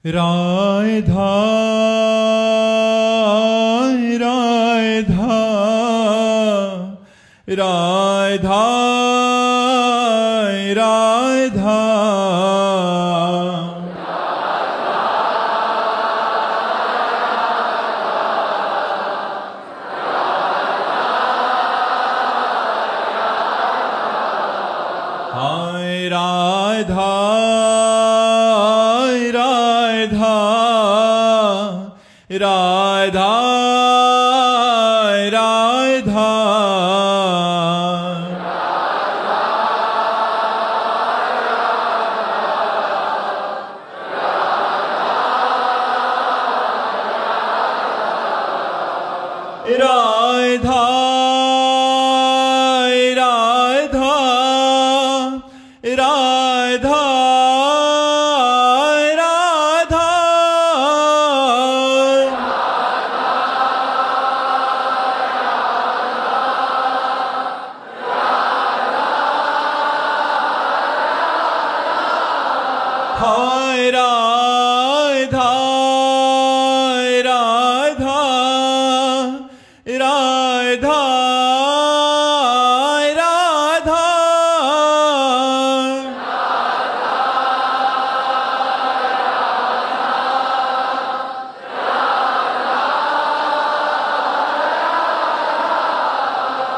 राधा राधा राधा राधा हाय राधा राधा राधा राधा राधा राधा राधा राधा हाय राधा राधा राधा राधा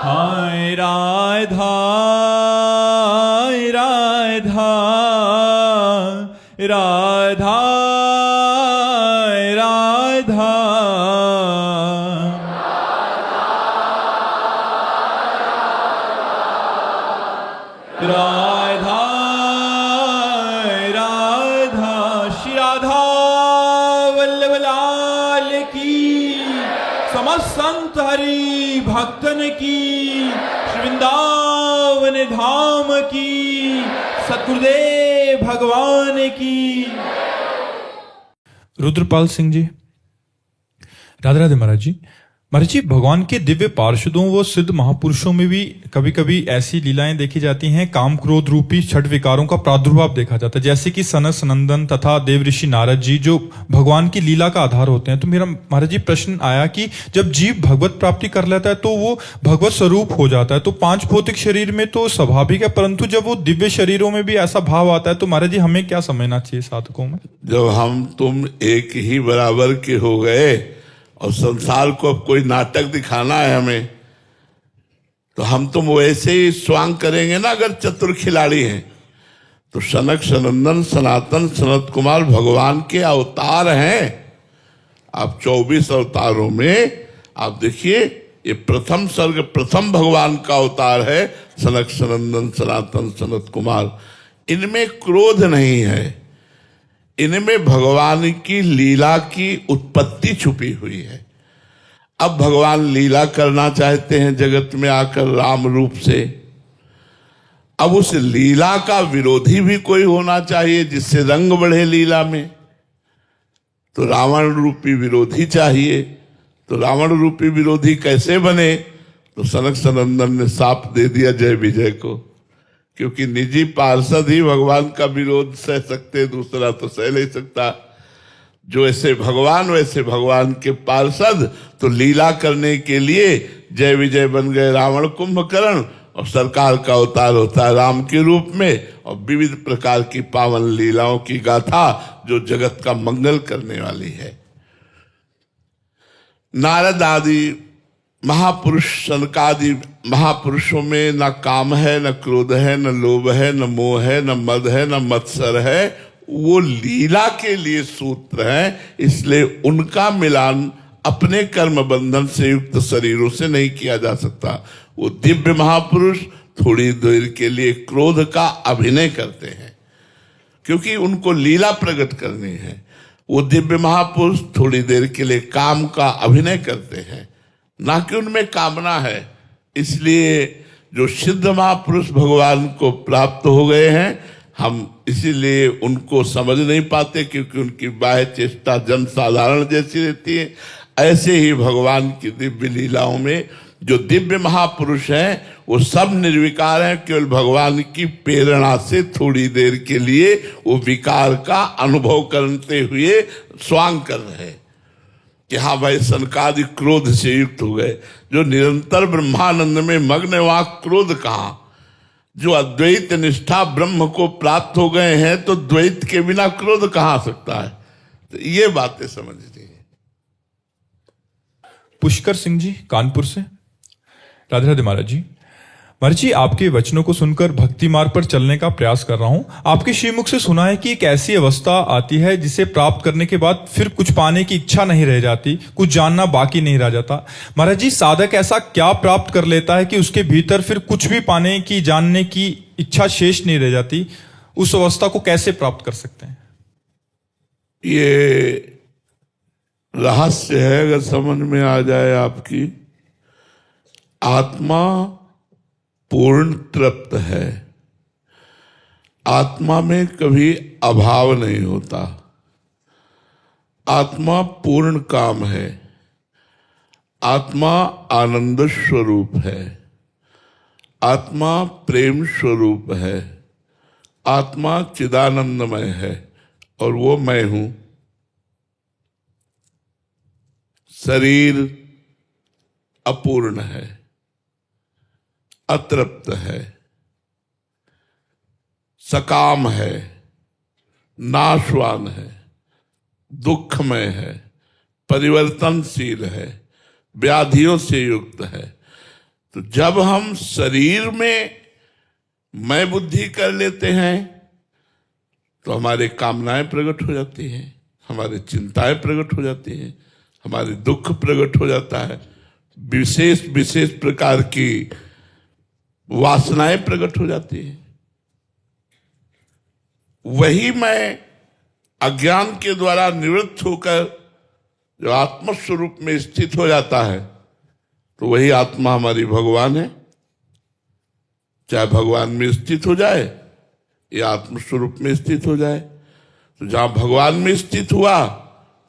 हाय राधा राधा राधा राधा राधा राधा श्री राधा वल्लभ लाल की, समस्त संत हरि भक्तन की, श्री वृंदावन धाम की, सतगुरुदेव भगवान की। रुद्रपाल सिंह जी। राधे राधे महाराज जी। महाराज जी, भगवान के दिव्य पार्षदों व सिद्ध महापुरुषों में भी कभी कभी ऐसी लीलाएं देखी जाती हैं, काम क्रोध रूपी छठ विकारों का प्रादुर्भाव देखा जाता है, जैसे कि सनत सनंदन तथा देव ऋषि नारद जी जो भगवान की लीला का आधार होते हैं। तो मेरा महाराज जी प्रश्न आया कि जब जीव भगवत प्राप्ति कर लेता है तो वो भगवत स्वरूप हो जाता है, तो पांच भौतिक शरीर में तो स्वाभाविक है, परंतु जब वो दिव्य शरीरों में भी ऐसा भाव आता है तो महाराज जी हमें क्या समझना चाहिए साधकों में? जब हम तुम एक ही बराबर के हो गए और संसार को अब कोई नाटक दिखाना है हमें, तो हम तुम वैसे ही स्वांग करेंगे ना। अगर चतुर खिलाड़ी हैं तो सनक सनंदन सनातन सनत कुमार भगवान के अवतार हैं। आप 24 अवतारों में आप देखिए, ये प्रथम सर्ग प्रथम भगवान का अवतार है सनक सनंदन सनातन सनत कुमार। इनमें क्रोध नहीं है, इनमें भगवान की लीला की उत्पत्ति छुपी हुई है। अब भगवान लीला करना चाहते हैं जगत में आकर राम रूप से। अब उस लीला का विरोधी भी कोई होना चाहिए जिससे रंग बढ़े लीला में, तो रावण रूपी विरोधी चाहिए। तो रावण रूपी विरोधी कैसे बने? तो सनक सनंदन ने साफ दे दिया जय विजय को, क्योंकि निजी पार्षद ही भगवान का विरोध सह सकते, दूसरा तो सह नहीं सकता। जो ऐसे भगवान वैसे भगवान के पार्षद तो लीला करने के लिए जय विजय बन गए रावण कुंभकर्ण, और सरकार का अवतार होता है राम के रूप में, और विविध प्रकार की पावन लीलाओं की गाथा जो जगत का मंगल करने वाली है। नारद आदि महापुरुष सनकादि महापुरुषों में न काम है, न क्रोध है, न लोभ है, न मोह है, न मद है, न मत्सर है। वो लीला के लिए सूत्र है, इसलिए उनका मिलान अपने कर्म बंधन से युक्त शरीरों से नहीं किया जा सकता। वो दिव्य महापुरुष थोड़ी देर के लिए क्रोध का अभिनय करते हैं क्योंकि उनको लीला प्रकट करनी है। वो दिव्य महापुरुष थोड़ी देर के लिए काम का अभिनय करते हैं, ना कि उनमें कामना है। इसलिए जो सिद्ध महापुरुष भगवान को प्राप्त हो गए हैं, हम इसीलिए उनको समझ नहीं पाते क्योंकि उनकी बाह्य चेष्टा जन साधारण जैसी रहती है। ऐसे ही भगवान की दिव्य लीलाओं में जो दिव्य महापुरुष हैं वो सब निर्विकार हैं, केवल भगवान की प्रेरणा से थोड़ी देर के लिए वो विकार का अनुभव करते हुए स्वांग कर रहे हैं कि हाँ भाई सनकादि क्रोध से युक्त हो गए। जो निरंतर ब्रह्मानंद में मग्न है वहां क्रोध कहां? जो अद्वैत निष्ठा ब्रह्म को प्राप्त हो गए हैं तो द्वैत के बिना क्रोध कहां आ सकता है? तो ये बातें समझनी है। पुष्कर सिंह जी कानपुर से। राधे राधे महाराज जी। महाराज जी, आपके वचनों को सुनकर भक्ति मार्ग पर चलने का प्रयास कर रहा हूं। आपके श्रीमुख से सुना है कि एक ऐसी अवस्था आती है जिसे प्राप्त करने के बाद फिर कुछ पाने की इच्छा नहीं रह जाती, कुछ जानना बाकी नहीं रह जाता। महाराज जी, साधक ऐसा क्या प्राप्त कर लेता है कि उसके भीतर फिर कुछ भी पाने की, जानने की इच्छा शेष नहीं रह जाती? उस अवस्था को कैसे प्राप्त कर सकते हैं? ये रहस्य है, अगर समझ में आ जाए आपकी। आत्मा पूर्ण तृप्त है, आत्मा में कभी अभाव नहीं होता, आत्मा पूर्ण काम है, आत्मा आनंद स्वरूप है, आत्मा प्रेम स्वरूप है, आत्मा चिदानंदमय है और वो मैं हूं। शरीर अपूर्ण है, अतृप्त है, सकाम है, नाशवान है, दुखमय है, परिवर्तनशील है, व्याधियों से युक्त है। तो जब हम शरीर में मैं बुद्धि कर लेते हैं तो हमारे कामनाएं प्रकट हो जाती हैं, हमारी चिंताएं प्रकट हो जाती हैं, हमारे दुख प्रकट हो जाता है, विशेष विशेष प्रकार की वासनाएं प्रकट हो जाती हैं। वही मैं अज्ञान के द्वारा निवृत्त होकर जो आत्मस्वरूप में स्थित हो जाता है तो वही आत्मा हमारी भगवान है। चाहे भगवान में स्थित हो जाए या आत्मस्वरूप में स्थित हो जाए, तो जहां भगवान में स्थित हुआ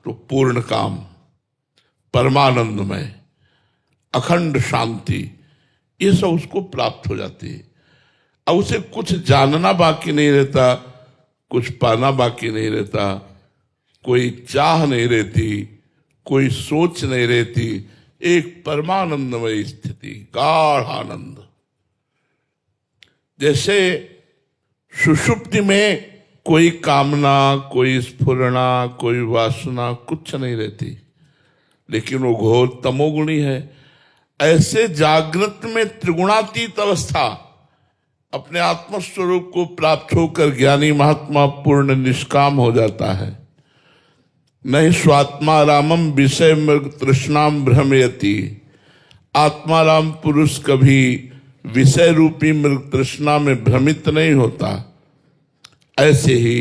तो पूर्ण काम, परमानंदमय, अखंड शांति, ये सब उसको प्राप्त हो जाती है। अब उसे कुछ जानना बाकी नहीं रहता, कुछ पाना बाकी नहीं रहता, कोई चाह नहीं रहती, कोई सोच नहीं रहती, एक परमानंदमय स्थिति, गाढ़ आनंद। जैसे सुषुप्ति में कोई कामना, कोई स्फुरणा, कोई वासना कुछ नहीं रहती, लेकिन वो घोर तमोगुणी है। ऐसे जागृत में त्रिगुणातीत अवस्था अपने आत्मस्वरूप को प्राप्त होकर ज्ञानी महात्मा पूर्ण निष्काम हो जाता है। नहीं स्वात्मा रामम विषय मृग तृष्णाम भ्रमयति। आत्माराम पुरुष कभी विषय रूपी मृग तृष्णा में भ्रमित नहीं होता। ऐसे ही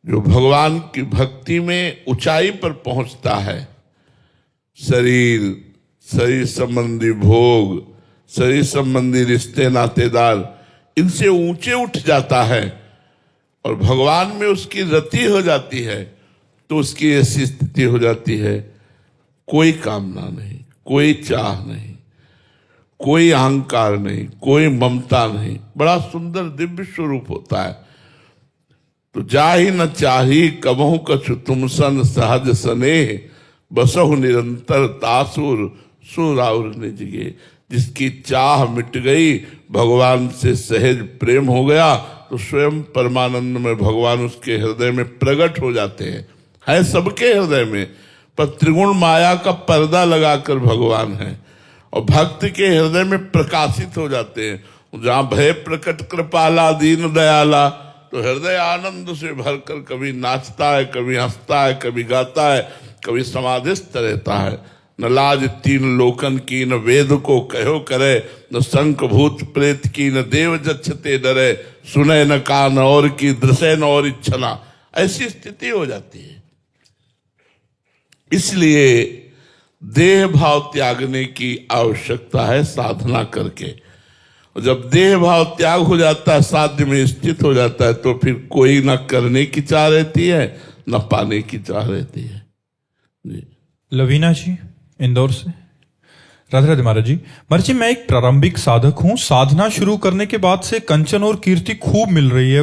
जो भगवान की भक्ति में ऊंचाई पर पहुंचता है, शरीर संबंधी भोग, शरीर संबंधी रिश्ते नातेदार, इनसे ऊंचे उठ जाता है और भगवान में उसकी रति हो जाती है, तो उसकी ऐसी स्थिति हो जाती है, कोई कामना नहीं, कोई चाह नहीं, कोई अहंकार नहीं, कोई ममता नहीं, बड़ा सुंदर दिव्य स्वरूप होता है। तो जाहि न चाही कबहु कछु तुम सन सहज स्नेह, बसहु निरंतर तासुर सुराउर निजगे। जिसकी चाह मिट गई, भगवान से सहज प्रेम हो गया, तो स्वयं परमानंद में भगवान उसके हृदय में प्रकट हो जाते हैं। है सबके हृदय में, पर त्रिगुण माया का पर्दा लगाकर भगवान है और भक्त के हृदय में प्रकाशित हो जाते हैं। जहां भय प्रकट कृपाला दीन दयाला, तो हृदय आनंद से भरकर कभी नाचता है, कभी हंसता है, कभी गाता है, कभी समाधिस्थ रहता है। न लाज तीन लोकन की, न वेद को कहो करे, न शंख भूत प्रेत की, न देव जच्छते डरे, सुने न कान और की, दृश्य न और इच्छना। ऐसी स्थिति हो जाती है। इसलिए देह भाव त्यागने की आवश्यकता है साधना करके। और जब देह भाव त्याग हो जाता है, साध्य में स्थित हो जाता है, तो फिर कोई न करने की चाह रहती है, न पाने की चाह रहती है। जी। लवीना जी इंदौर से। राधे राधे महाराज जी, मैं एक प्रारंभिक साधक हूँ। साधना शुरू करने के बाद से कंचन और कीर्ति खूब मिल रही है।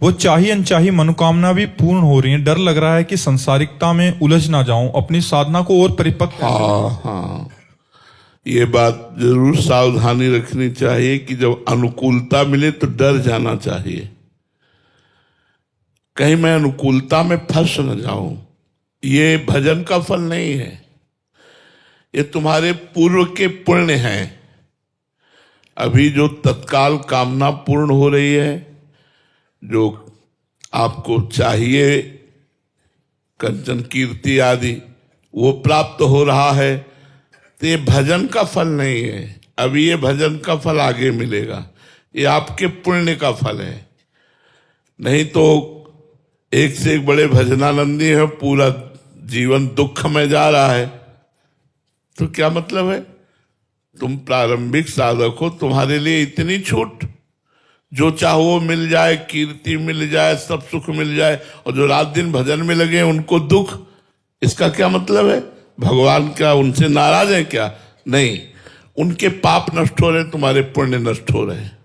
वो चाही अनचाही मनोकामना भी पूर्ण हो रही है। डर लग रहा है कि संसारिकता में उलझ ना जाऊं, अपनी साधना को और परिपक्व। हाँ, ये बात जरूर सावधानी रखनी चाहिए कि जब अनुकूलता मिले तो डर जाना चाहिए, कहीं मैं अनुकूलता में फंस न जाऊं। ये भजन का फल नहीं है, ये तुम्हारे पूर्व के पुण्य हैं। अभी जो तत्काल कामना पूर्ण हो रही है, जो आपको चाहिए कंचन कीर्ति आदि, वो प्राप्त हो रहा है, तो ये भजन का फल नहीं है। अभी ये भजन का फल आगे मिलेगा, ये आपके पुण्य का फल है। नहीं तो एक से एक बड़े भजनानंदी है, पूरा जीवन दुख में जा रहा है, तो क्या मतलब है? तुम प्रारंभिक साधक हो, तुम्हारे लिए इतनी छूट, जो चाहो वो मिल जाए, कीर्ति मिल जाए, सब सुख मिल जाए, और जो रात दिन भजन में लगे उनको दुख। इसका क्या मतलब है? भगवान क्या उनसे नाराज है क्या? नहीं, उनके पाप नष्ट हो रहे, तुम्हारे पुण्य नष्ट हो रहे हैं।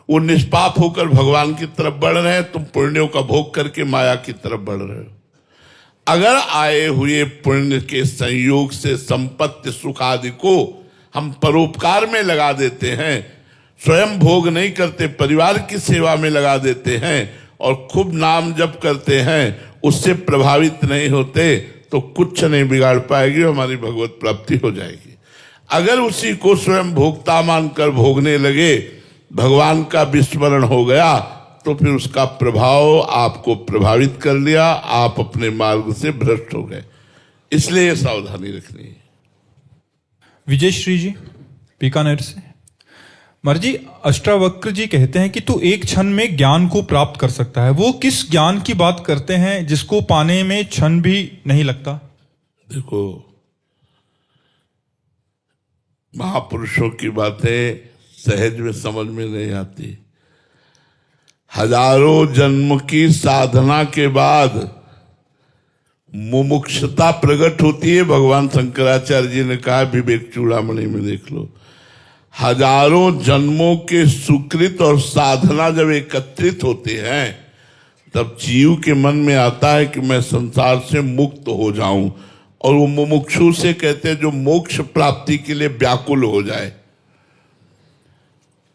वो निष्पाप होकर भगवान की तरफ बढ़ रहे हैं, तुम पुण्यों का भोग करके माया की तरफ बढ़ रहे हो। अगर आए हुए पुण्य के संयोग से संपत्ति सुख आदि को हम परोपकार में लगा देते हैं, स्वयं भोग नहीं करते, परिवार की सेवा में लगा देते हैं, और खूब नाम जप करते हैं, उससे प्रभावित नहीं होते, तो कुछ नहीं बिगाड़ पाएगी, हमारी भगवत प्राप्ति हो जाएगी। अगर उसी को स्वयं भोक्ता मानकर भोगने लगे, भगवान का विस्मरण हो गया, तो फिर उसका प्रभाव आपको प्रभावित कर लिया, आप अपने मार्ग से भ्रष्ट हो गए। इसलिए सावधानी रखनी है। विजय श्री जी बीकानेर से, महाराज जी, अष्टावक्र जी कहते हैं कि तू एक क्षण में ज्ञान को प्राप्त कर सकता है। वो किस ज्ञान की बात करते हैं जिसको पाने में क्षण भी नहीं लगता? देखो, महापुरुषों की बातें सहज में समझ में नहीं आती। हजारों जन्म की साधना के बाद मुमुक्षुता प्रकट होती है। भगवान शंकराचार्य जी ने कहा, विवेक चूड़ामणि में देख लो, हजारों जन्मों के सुकृत और साधना जब एकत्रित होते हैं, तब जीव के मन में आता है कि मैं संसार से मुक्त हो जाऊं, और वो मुमुक्षु से कहते हैं जो मोक्ष प्राप्ति के लिए व्याकुल हो जाए।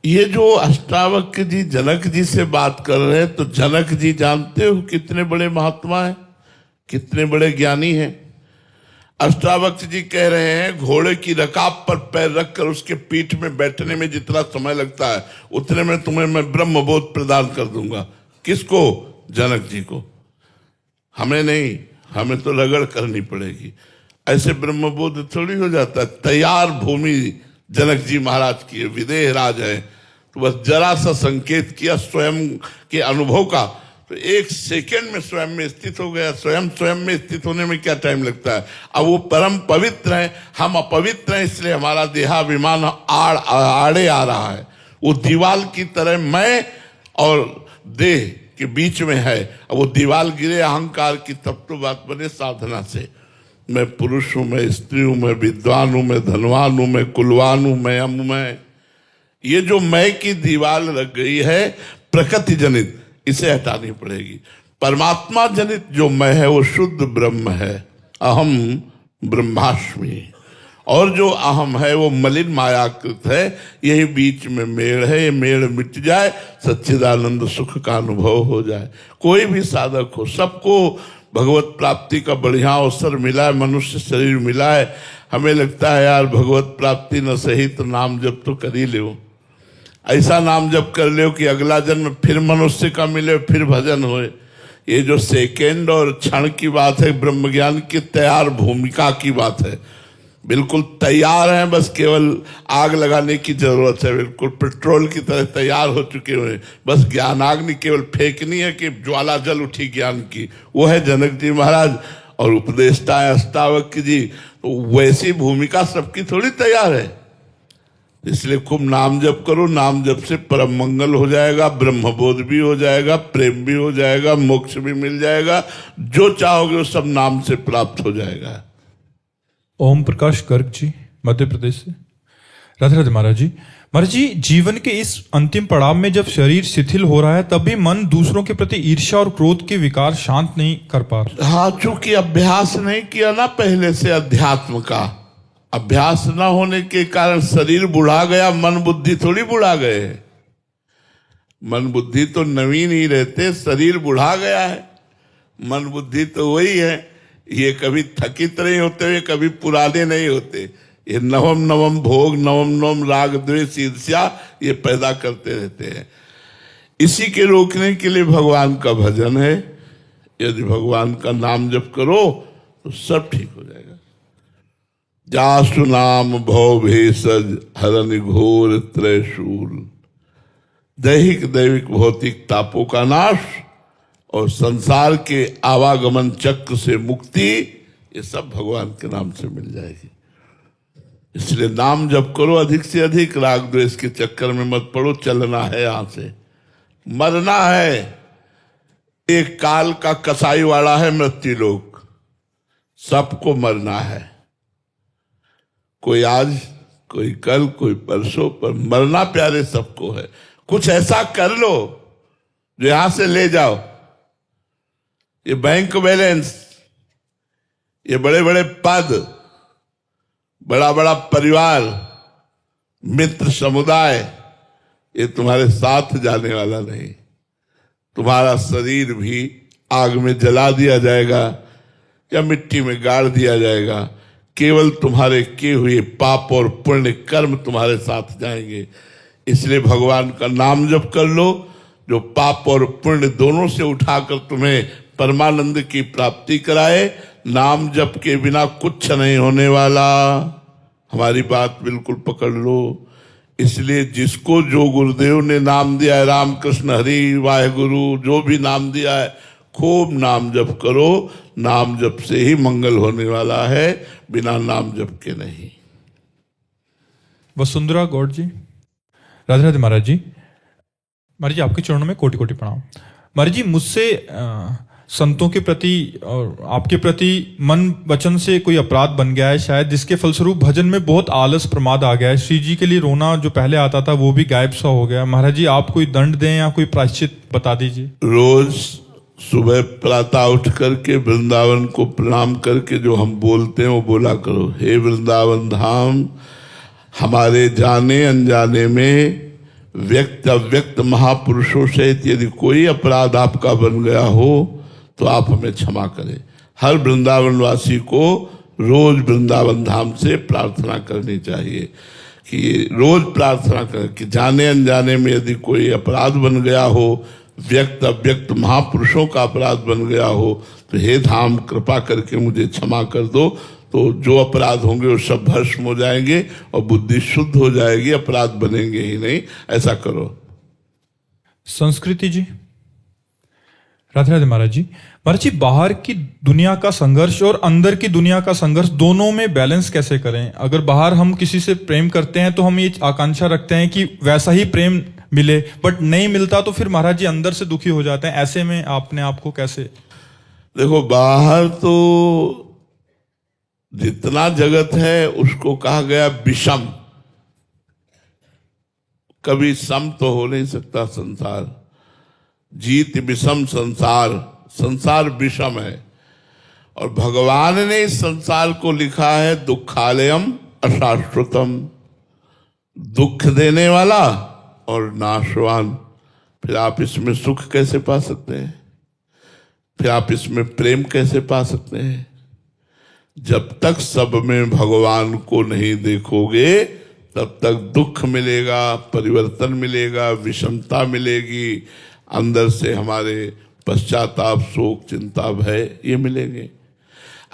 ये जो अष्टावक्र जी जनक जी से बात कर रहे हैं, तो जनक जी जानते हो कितने बड़े महात्मा हैं, कितने बड़े ज्ञानी हैं। अष्टावक्र जी कह रहे हैं, घोड़े की रकाब पर पैर रखकर उसके पीठ में बैठने में जितना समय लगता है, उतने में तुम्हें मैं ब्रह्मबोध प्रदान कर दूंगा। किसको? जनक जी को। हमें नहीं, हमें तो रगड़ करनी पड़ेगी। ऐसे ब्रह्मबोध थोड़ी हो जाता है। तैयार भूमि जनक जी महाराज की, विदेह राज है, तो बस जरा सा संकेत किया स्वयं के अनुभव का, तो एक सेकंड में स्वयं में स्थित हो गया। स्वयं में स्थित होने में क्या टाइम लगता है? अब वो परम पवित्र है, हम अपवित्र हैं, इसलिए हमारा देहाभिमान आड़े आ रहा है। वो दीवाल की तरह मैं और देह के बीच में है। अब वो दीवाल गिरे अहंकार की, तब तो बात बने साधना से। मैं पुरुष हूं, मैं स्त्री हूं, मैं विद्वान हूं, मैं धनवान हूं, मैं कुलवान हूं, मैं मैं ये जो मैं की दीवार लग गई है प्रकृति जनित, इसे हटानी पड़ेगी। परमात्मा जनित जो मैं है वो शुद्ध ब्रह्म है, अहम ब्रह्मास्मि। और जो अहम है वो मलिन मायाकृत है। यही बीच में मेड़ है, ये मेड़ मिट जाए, सच्चिदानंद सुख का अनुभव हो जाए। कोई भी साधक हो, सबको भगवत प्राप्ति का बढ़िया अवसर मिला है, मनुष्य शरीर मिला है। हमें लगता है यार भगवत प्राप्ति न सही तो नाम जप तो कर ही लो। ऐसा नाम जप कर लो कि अगला जन्म फिर मनुष्य का मिले, फिर भजन होए। ये जो सेकेंड और क्षण की बात है, ब्रह्म ज्ञान की तैयार भूमिका की बात है। बिल्कुल तैयार हैं, बस केवल आग लगाने की जरूरत है। बिल्कुल पेट्रोल की तरह तैयार हो चुके हुए, बस ज्ञानाग्नि केवल फेंकनी है कि ज्वाला जल उठी ज्ञान की। वो है जनक जी महाराज और उपदेष्टा है अष्टावक्र जी। तो वैसी भूमिका सबकी थोड़ी तैयार है। इसलिए खूब नाम जप करो। नाम जप से परम मंगल हो जाएगा, ब्रह्मबोध भी हो जाएगा, प्रेम भी हो जाएगा, मोक्ष भी मिल जाएगा। जो चाहोगे वो सब नाम से प्राप्त हो जाएगा। ओम प्रकाश गर्ग जी मध्य प्रदेश से। राधे राधे महाराज जी। महाराज जी, जीवन के इस अंतिम पड़ाव में जब शरीर शिथिल हो रहा है तब भी मन दूसरों के प्रति ईर्ष्या और क्रोध के विकार शांत नहीं कर पा रहा। हाँ, चूंकि अभ्यास नहीं किया ना पहले से अध्यात्म का, अभ्यास न होने के कारण शरीर बुढ़ा गया, मन बुद्धि थोड़ी बुढ़ा गए। मन बुद्धि तो नवीन ही रहते, शरीर बुढ़ा गया है, मन बुद्धि तो वही है। ये कभी थकित नहीं होते हुए, कभी पुराने नहीं होते। ये नवम नवम भोग, नवम नवम राग द्वेष ईर्ष्या ये पैदा करते रहते हैं। इसी के रोकने के लिए भगवान का भजन है। यदि भगवान का नाम जप करो तो सब ठीक हो जाएगा। जासु नाम भव भेषज हरन घोर त्रयशूल, दैहिक दैविक भौतिक तापों का नाश और संसार के आवागमन चक्र से मुक्ति, ये सब भगवान के नाम से मिल जाएगी। इसलिए नाम जप करो अधिक से अधिक, राग द्वेष के चक्कर में मत पड़ो। चलना है यहां से, मरना है। एक काल का कसाई वाला है मृत्यु लोक, सबको मरना है। कोई आज, कोई कल, कोई परसों, पर मरना प्यारे सबको है। कुछ ऐसा कर लो जो यहां से ले जाओ। ये बैंक बैलेंस, ये बड़े बड़े पद, बड़ा बड़ा परिवार, मित्र समुदाय, ये तुम्हारे साथ जाने वाला नहीं। तुम्हारा शरीर भी आग में जला दिया जाएगा या मिट्टी में गाड़ दिया जाएगा। केवल तुम्हारे किए हुए पाप और पुण्य कर्म तुम्हारे साथ जाएंगे। इसलिए भगवान का नाम जप कर लो, जो पाप और पुण्य दोनों से उठाकर तुम्हें परमानंद की प्राप्ति कराए। नाम जप के बिना कुछ नहीं होने वाला। हमारी बात बिल्कुल पकड़ लो। इसलिए जिसको जो गुरुदेव ने नाम दिया है, राम कृष्ण हरि वाहेगुरु, जो भी नाम दिया है, खूब नाम जप करो। नाम जप से ही मंगल होने वाला है, बिना नाम जप के नहीं। वसुंधरा गौड़ जी। राधे राधे महाराज जी। महाराज जी, आपके चरणों में कोटि कोटि प्रणाम। महाराज जी, मुझसे संतों के प्रति और आपके प्रति मन वचन से कोई अपराध बन गया है शायद, जिसके फलस्वरूप भजन में बहुत आलस प्रमाद आ गया है। श्री जी के लिए रोना जो पहले आता था वो भी गायब सा हो गया। महाराज जी, आप कोई दंड दें या कोई प्रायश्चित बता दीजिए। रोज सुबह प्रातः उठ करके वृंदावन को प्रणाम करके जो हम बोलते हैं वो बोला करो। हे वृंदावन धाम, हमारे जाने अनजाने में व्यक्त अव्यक्त महापुरुषों से यदि कोई अपराध आपका बन गया हो तो आप हमें क्षमा करें। हर वृंदावन वासी को रोज वृंदावन धाम से प्रार्थना करनी चाहिए कि रोज प्रार्थना करें कि जाने अनजाने में यदि कोई अपराध बन गया हो, व्यक्त अव्यक्त महापुरुषों का अपराध बन गया हो, तो हे धाम कृपा करके मुझे क्षमा कर दो। तो जो अपराध होंगे वो सब भस्म हो जाएंगे और बुद्धि शुद्ध हो जाएगी, अपराध बनेंगे ही नहीं। ऐसा करो। संस्कृति जी। राधे राधे महाराज जी। महाराज जी, बाहर की दुनिया का संघर्ष और अंदर की दुनिया का संघर्ष, दोनों में बैलेंस कैसे करें? अगर बाहर हम किसी से प्रेम करते हैं तो हम ये आकांक्षा रखते हैं कि वैसा ही प्रेम मिले, बट नहीं मिलता तो फिर महाराज जी अंदर से दुखी हो जाते हैं। ऐसे में आपने आपको कैसे? देखो, बाहर तो जितना जगत है उसको कहा गया विषम। कभी सम तो हो नहीं सकता संसार। जीत विषम संसार, संसार विषम है। और भगवान ने इस संसार को लिखा है दुखालयम अशाश्वतम, दुख देने वाला और नाशवान। फिर आप इसमें सुख कैसे पा सकते हैं? फिर आप इसमें प्रेम कैसे पा सकते हैं? जब तक सब में भगवान को नहीं देखोगे तब तक दुख मिलेगा, परिवर्तन मिलेगा, विषमता मिलेगी, अंदर से हमारे पश्चाताप, शोक, चिंता, भय ये मिलेंगे।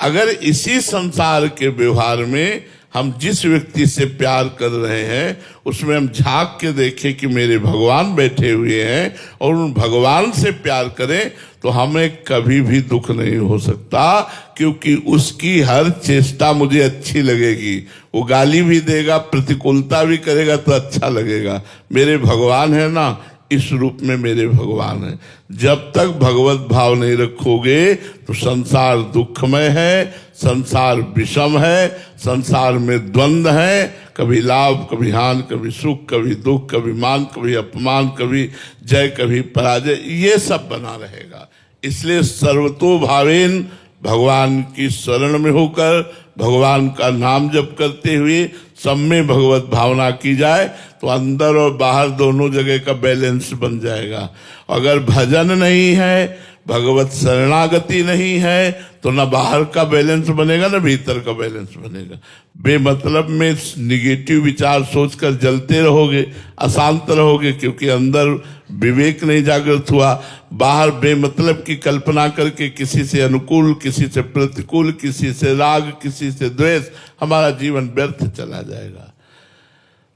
अगर इसी संसार के व्यवहार में हम जिस व्यक्ति से प्यार कर रहे हैं उसमें हम झांक के देखें कि मेरे भगवान बैठे हुए हैं और उन भगवान से प्यार करें, तो हमें कभी भी दुख नहीं हो सकता, क्योंकि उसकी हर चेष्टा मुझे अच्छी लगेगी। वो गाली भी देगा, प्रतिकूलता भी करेगा तो अच्छा लगेगा। मेरे भगवान है ना, इस रूप में मेरे भगवान हैं। जब तक भगवत भाव नहीं रखोगे तो संसार दुखमय है, संसार विषम है, संसार में द्वंद्व है, कभी लाभ कभी हानि, कभी सुख कभी दुख, कभी मान कभी अपमान, कभी जय कभी पराजय, ये सब बना रहेगा। इसलिए सर्वतोभावेन भगवान की शरण में होकर भगवान का नाम जप करते हुए सब में भगवत भावना की जाए तो अंदर और बाहर दोनों जगह का बैलेंस बन जाएगा। अगर भजन नहीं है, भगवत शरणागति नहीं है, तो ना बाहर का बैलेंस बनेगा ना भीतर का बैलेंस बनेगा। बेमतलब में निगेटिव विचार सोचकर जलते रहोगे, अशांत रहोगे, क्योंकि अंदर विवेक नहीं जागृत हुआ। बाहर बेमतलब की कल्पना करके किसी से अनुकूल, किसी से प्रतिकूल, किसी से राग, किसी से द्वेष, हमारा जीवन व्यर्थ चला जाएगा।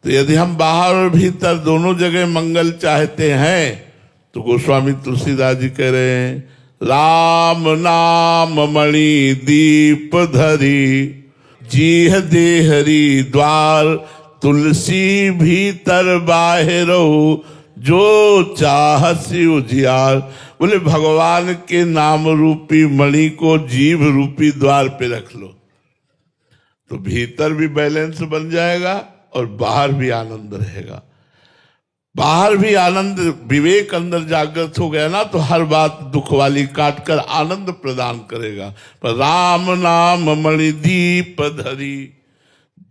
तो यदि हम बाहर और भीतर दोनों जगह मंगल चाहते हैं तो गोस्वामी तुलसीदास जी कह रहे हैं, राम नाम मणि दीप धरी, जीह देहरी द्वार, तुलसी भीतर बाहिरो, जो चाहसी उजियार। बोले भगवान के नाम रूपी मणि को जीभ रूपी द्वार पे रख लो तो भीतर भी बैलेंस बन जाएगा और बाहर भी आनंद रहेगा। बाहर भी आनंद, विवेक अंदर जागृत हो गया ना तो हर बात दुख वाली काट कर आनंद प्रदान करेगा। पर राम नाम मणि दीप धरी,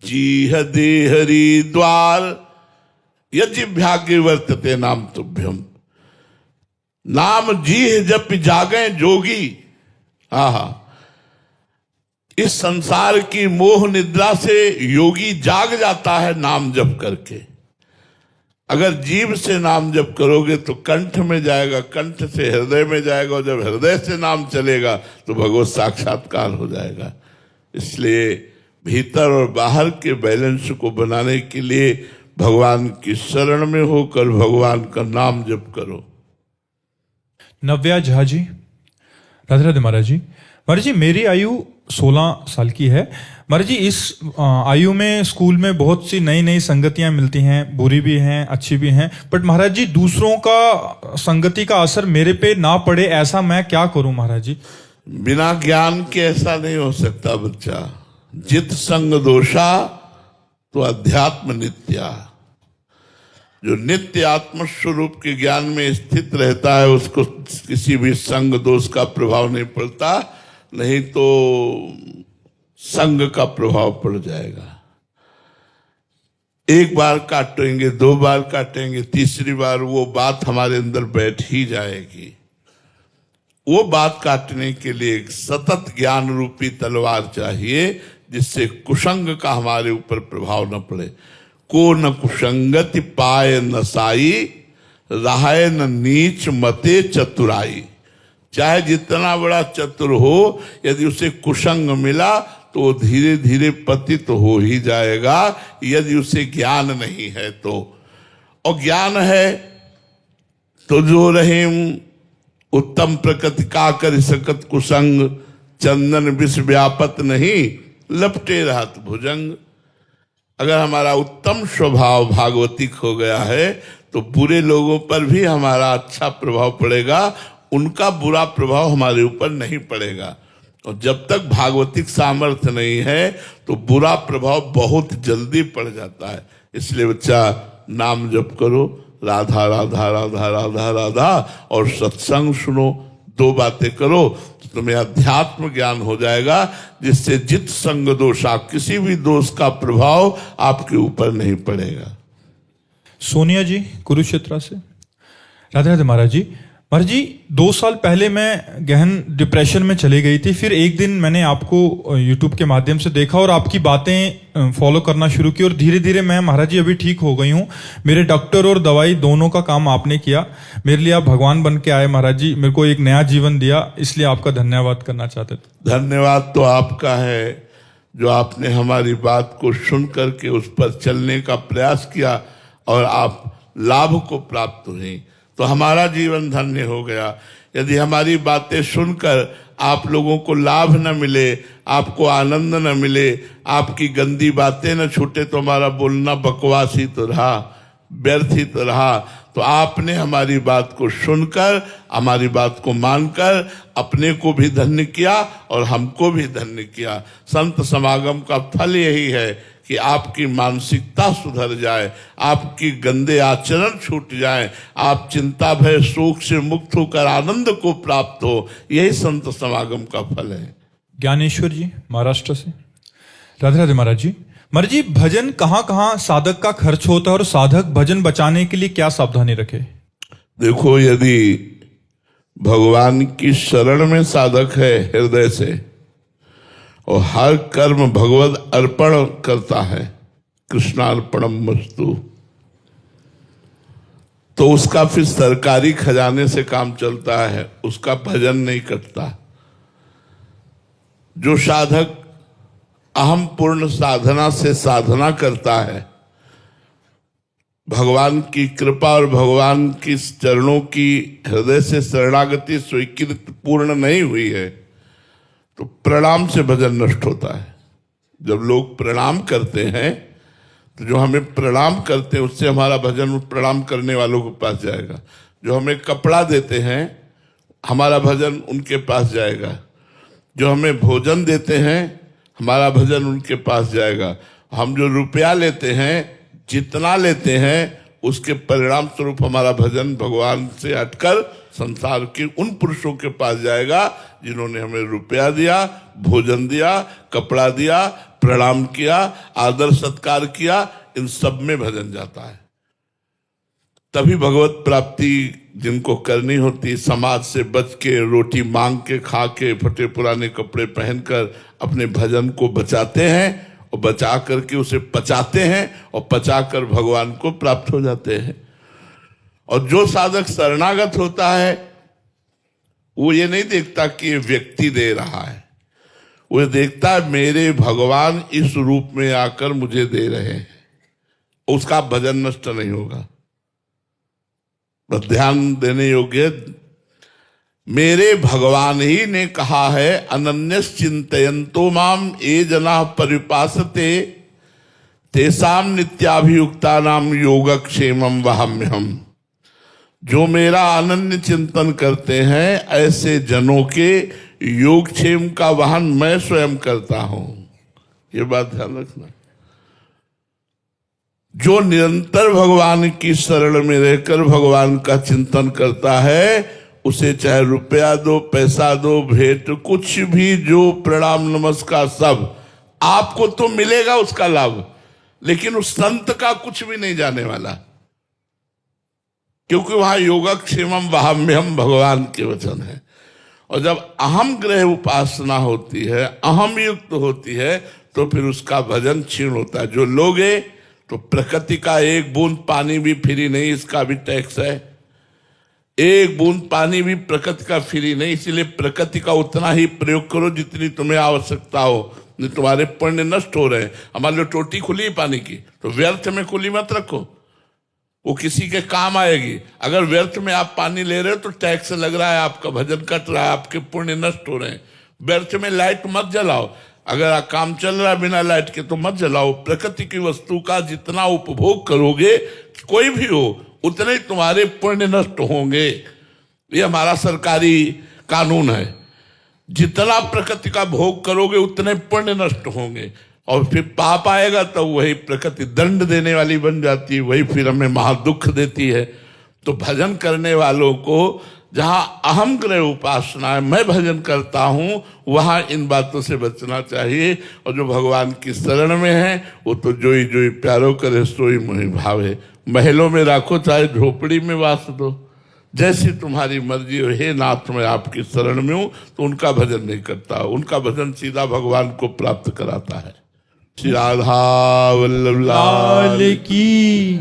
जीह देहरी द्वार, यजिभ्यागे वर्तते नाम तुभ्यम। नाम जीह जप जागे जोगी। आहा, इस संसार की मोह निद्रा से योगी जाग जाता है नाम जप करके। अगर जीभ से नाम जप करोगे तो कंठ में जाएगा, कंठ से हृदय में जाएगा, और जब हृदय से नाम चलेगा तो भगवत साक्षात्कार हो जाएगा। इसलिए भीतर और बाहर के बैलेंस को बनाने के लिए भगवान की शरण में होकर भगवान का नाम जप करो। नव्या झा जी, राधे राधे महाराज जी। महाराज जी, मेरी आयु 16 साल की है। महाराज जी, इस आयु में स्कूल में बहुत सी नई नई संगतियां मिलती हैं, बुरी भी हैं अच्छी भी हैं, बट महाराज जी दूसरों का संगति का असर मेरे पे ना पड़े, ऐसा मैं क्या करूं महाराज जी? बिना ज्ञान के ऐसा नहीं हो सकता बच्चा। जित संग दोषा तो अध्यात्म नित्या। जो नित्य आत्म स्वरूप के ज्ञान में स्थित रहता है उसको किसी भी संग दोष का प्रभाव नहीं पड़ता, नहीं तो संग का प्रभाव पड़ जाएगा। एक बार काटेंगे, 2 बार काटेंगे, तीसरी बार वो बात हमारे अंदर बैठ ही जाएगी। वो बात काटने के लिए एक सतत ज्ञान रूपी तलवार चाहिए जिससे कुसंग का हमारे ऊपर प्रभाव न पड़े। को न कुसंगति पाए न साई, रहाय न नीच मते चतुराई। चाहे जितना बड़ा चतुर हो, यदि उसे कुसंग मिला तो धीरे धीरे पतित तो हो ही जाएगा, यदि उसे ज्ञान नहीं है तो। और ज्ञान है तो जो रहे उत्तम प्रकृति का कर सकत कुसंग, चंदन विष व्यापत नहीं, लपटे रहत भुजंग। अगर हमारा उत्तम स्वभाव भागवतिक हो गया है तो बुरे लोगों पर भी हमारा अच्छा प्रभाव पड़ेगा, उनका बुरा प्रभाव हमारे ऊपर नहीं पड़ेगा। और जब तक भागवतिक सामर्थ्य नहीं है तो बुरा प्रभाव बहुत जल्दी पड़ जाता है। इसलिए बच्चा नाम जप करो, राधा राधा राधा राधा राधा, और सत्संग सुनो, 2 बातें करो तो तुम्हें अध्यात्म ज्ञान हो जाएगा, जिससे जित संग दोषा, किसी भी दोष का प्रभाव आपके ऊपर नहीं पड़ेगा। सोनिया जी कुरुक्षेत्र से, राधे राधे महाराज जी। महाराज जी, 2 साल पहले मैं गहन डिप्रेशन में चली गई थी। फिर एक दिन मैंने आपको यूट्यूब के माध्यम से देखा और आपकी बातें फॉलो करना शुरू की, और धीरे धीरे मैं महाराज जी अभी ठीक हो गई हूँ। मेरे डॉक्टर और दवाई दोनों का काम आपने किया। मेरे लिए आप भगवान बन के आए महाराज जी, मेरे को एक नया जीवन दिया, इसलिए आपका धन्यवाद करना चाहते थे। धन्यवाद तो आपका है जो आपने हमारी बात को सुन करके उस पर चलने का प्रयास किया और आप लाभ को प्राप्त हुए, तो हमारा जीवन धन्य हो गया। यदि हमारी बातें सुनकर आप लोगों को लाभ न मिले, आपको आनंद न मिले, आपकी गंदी बातें न छूटे, तो हमारा बोलना बकवास ही तो रहा, व्यर्थ ही तो रहा। तो आपने हमारी बात को सुनकर, हमारी बात को मानकर अपने को भी धन्य किया और हमको भी धन्य किया। संत समागम का फल यही है कि आपकी मानसिकता सुधर जाए, आपकी गंदे आचरण छूट जाए, आप चिंता भय शोक से मुक्त होकर आनंद को प्राप्त हो। यही संत समागम का फल है। ज्ञानेश्वर जी महाराष्ट्र से। राधे राधे महाराज जी। महाराज जी, भजन कहाँ साधक का खर्च होता है और साधक भजन बचाने के लिए क्या सावधानी रखे? देखो, यदि भगवान की शरण में साधक है हृदय से और हर कर्म भगवत अर्पण करता है, कृष्णार्पणमस्तु, तो उसका फिर सरकारी खजाने से काम चलता है, उसका भजन नहीं कटता। जो साधक अहम पूर्ण साधना से साधना करता है, भगवान की कृपा और भगवान की चरणों की हृदय से शरणागति स्वीकृत पूर्ण नहीं हुई है, तो प्रणाम से भजन नष्ट होता है। जब लोग प्रणाम करते हैं तो जो हमें प्रणाम करते हैं उससे हमारा भजन उस प्रणाम करने वालों के पास जाएगा। जो हमें कपड़ा देते हैं हमारा भजन उनके पास जाएगा। जो हमें भोजन देते हैं हमारा भजन उनके पास जाएगा। हम जो रुपया लेते हैं, जितना लेते हैं, उसके परिणाम स्वरूप हमारा भजन भगवान से हटकर संसार के उन पुरुषों के पास जाएगा जिन्होंने हमें रुपया दिया, भोजन दिया, कपड़ा दिया, प्रणाम किया, आदर सत्कार किया। इन सब में भजन जाता है। तभी भगवत प्राप्ति जिनको करनी होती, समाज से बच के, रोटी मांग के, खा के, फटे पुराने कपड़े पहनकर अपने भजन को बचाते हैं और बचा करके उसे पचाते हैं और पचाकर भगवान को प्राप्त हो जाते हैं। और जो साधक शरणागत होता है वो ये नहीं देखता कि ये व्यक्ति दे रहा है, वो देखता है मेरे भगवान इस रूप में आकर मुझे दे रहे हैं। उसका भजन नष्ट नहीं होगा। बस ध्यान देने योग्य, मेरे भगवान ही ने कहा है, अनन्यस चिंतयन्तो माम ये जना परिपासते तेसाम नित्याभियुक्ता नाम योगक्षेमम वहाम्यहम्। जो मेरा अनन्य चिंतन करते हैं ऐसे जनों के योगक्षेम का वहन मैं स्वयं करता हूं। ये बात ध्यान रखना। जो निरंतर भगवान की शरण में रहकर भगवान का चिंतन करता है, उसे चाहे रुपया दो, पैसा दो, भेंट, कुछ भी, जो प्रणाम नमस्कार सब आपको तो मिलेगा उसका लाभ, लेकिन उस संत का कुछ भी नहीं जाने वाला, क्योंकि वहां योगक्षेमम वहाम्यहम् भगवान के वचन है। और जब अहम ग्रह उपासना होती है, अहम युक्त होती है, तो फिर उसका भजन क्षीण होता है। जो लोगे तो प्रकृति का एक बूंद पानी भी फ्री नहीं, इसका भी टैक्स है। एक बूंद पानी भी प्रकृति का फ्री नहीं, इसलिए प्रकृति का उतना ही प्रयोग करो जितनी तुम्हें आवश्यकता हो, नहीं तुम्हारे पुण्य नष्ट हो रहे हैं। हमारे लिए टोटी खुली है पानी की, तो व्यर्थ में खुली मत रखो, वो किसी के काम आएगी। अगर व्यर्थ में आप पानी ले रहे हो तो टैक्स लग रहा है, आपका भजन कट रहा है, आपके पुण्य नष्ट हो रहे हैं। व्यर्थ में लाइट मत जलाओ, अगर काम चल रहा है बिना लाइट के तो मत जलाओ। प्रकृति की वस्तु का जितना उपभोग करोगे, कोई भी हो, उतने ही तुम्हारे पुण्य नष्ट होंगे। ये हमारा सरकारी कानून है। जितना प्रकृति का भोग करोगे उतने पुण्य नष्ट होंगे, और फिर पाप आएगा तो वही प्रकृति दंड देने वाली बन जाती है, वही फिर हमें महादुख देती है। तो भजन करने वालों को जहां अहम ग्रह उपासना है, मैं भजन करता हूं, वहां इन बातों से बचना चाहिए। और जो भगवान की शरण में है वो तो जोई जोई प्यारो करे सोई मोहि भावे। महलों में राखो चाहे झोपड़ी में वास दो, जैसी तुम्हारी मर्जी हो। हे नाथ, मैं आपकी शरण में हूं, तो उनका भजन नहीं करता, उनका भजन सीधा भगवान को प्राप्त कराता है। श्री राधा वल्लभ लाल लाल की।